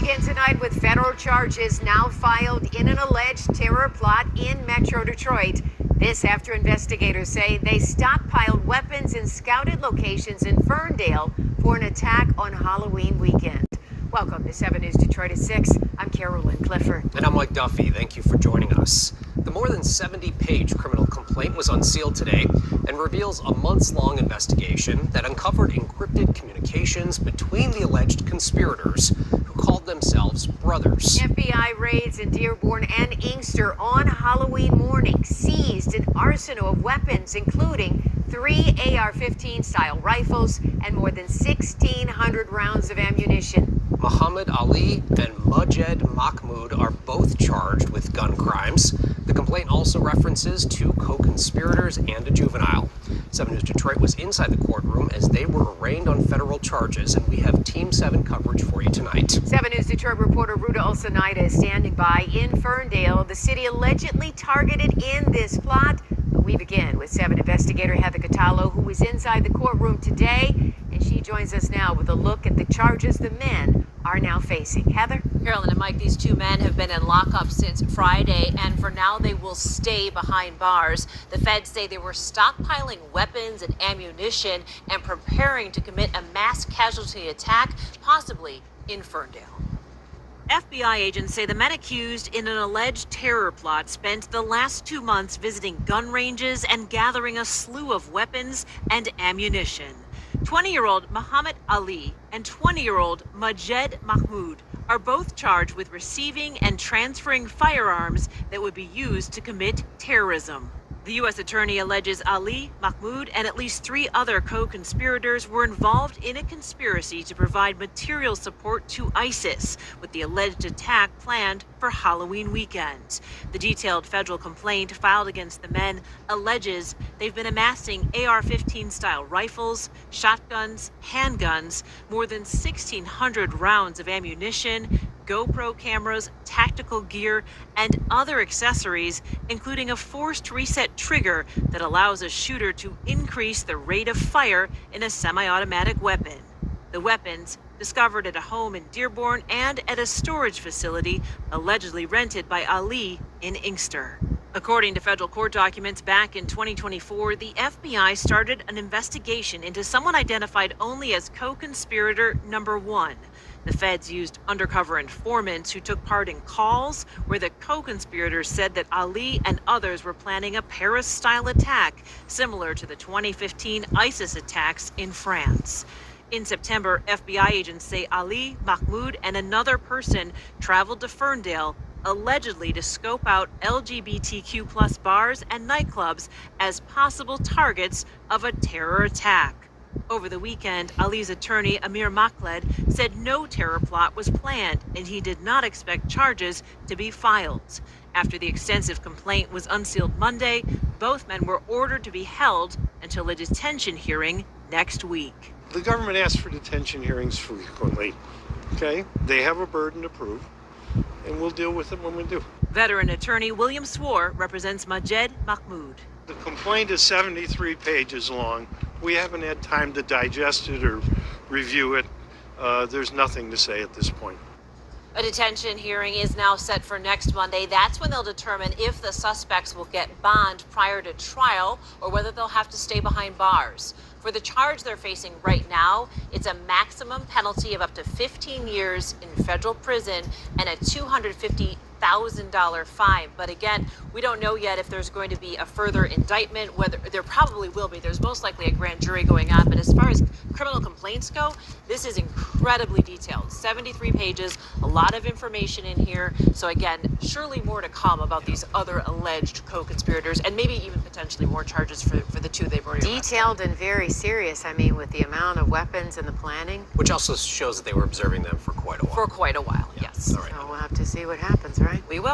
begin tonight with federal charges now filed in an alleged terror plot in Metro Detroit. This after investigators say they stockpiled weapons in scouted locations in Ferndale for an attack on Halloween weekend. Welcome to 7 News Detroit at 6. I'm Carolyn Clifford. And I'm Mike Duffy. Thank you for joining us. The more than 70-page criminal complaint was unsealed today and reveals a months-long investigation that uncovered encrypted communications between the alleged conspirators who called themselves brothers. FBI raids in Dearborn and Inkster on Halloween morning seized an arsenal of weapons, including 3 AR-15 style rifles and more than 1,600 rounds of ammunition. Muhammad Ali and Majed Mahmoud are both charged with gun crimes. The complaint also references 2 co-conspirators and a juvenile. 7 News Detroit was inside the courtroom as they were arraigned on federal charges, and we have Team 7 coverage for you tonight. 7 News Detroit reporter Ruta Olsonida is standing by in Ferndale, the city allegedly targeted in this plot. But we begin with 7 investigator Heather Catallo, who is inside the courtroom today, and she joins us now with a look at the charges the men are now facing. Heather? Carolyn and Mike, these 2 men have been in lockup since Friday, and for now they will stay behind bars. The feds say they were stockpiling weapons and ammunition and preparing to commit a mass casualty attack, possibly in Ferndale. FBI agents say the men accused in an alleged terror plot spent the last 2 months visiting gun ranges and gathering a slew of weapons and ammunition. 20-year-old Muhammad Ali and 20-year-old Majed Mahmoud are both charged with receiving and transferring firearms that would be used to commit terrorism. The U.S. attorney alleges Ali, Mahmoud, and at least 3 other co-conspirators were involved in a conspiracy to provide material support to ISIS, with the alleged attack planned for Halloween weekend. The detailed federal complaint filed against the men alleges they've been amassing AR-15 style rifles, shotguns, handguns, more than 1,600 rounds of ammunition, GoPro cameras, tactical gear, and other accessories, including a forced reset trigger that allows a shooter to increase the rate of fire in a semi-automatic weapon. The weapons, discovered at a home in Dearborn and at a storage facility allegedly rented by Ali in Inkster. According to federal court documents, back in 2024, the FBI started an investigation into someone identified only as co-conspirator number 1. The feds used undercover informants who took part in calls where the co-conspirators said that Ali and others were planning a Paris-style attack, similar to the 2015 ISIS attacks in France. In September, FBI agents say Ali, Mahmoud, and another person traveled to Ferndale, allegedly to scope out LGBTQ+ bars and nightclubs as possible targets of a terror attack. Over the weekend, Ali's attorney, Amir Makhled, said no terror plot was planned and he did not expect charges to be filed. After the extensive complaint was unsealed Monday, both men were ordered to be held until a detention hearing next week. The government asks for detention hearings frequently, okay? They have a burden to prove, and we'll deal with it when we do. Veteran attorney William Swore represents Majed Mahmoud. The complaint is 73 pages long. We haven't had time to digest it or review it. There's nothing to say at this point. A detention hearing is now set for next Monday. That's when they'll determine if the suspects will get bond prior to trial or whether they'll have to stay behind bars. For the charge they're facing right now, it's a maximum penalty of up to 15 years in federal prison and a $250,000 fine. But again, we don't know yet if there's going to be a further indictment, whether there probably will be. There's most likely a grand jury going on. But as far as criminal complaints go, this is incredibly detailed. 73 pages, a lot of information in here. So again, surely more to come about these other alleged co-conspirators and maybe even potentially more charges for the 2 they've already arrested. Detailed and very serious, I mean, with the amount of weapons and the planning. Which also shows that they were observing them for quite a while. For quite a while, yes. All right. So we'll have to see what happens, right? We will.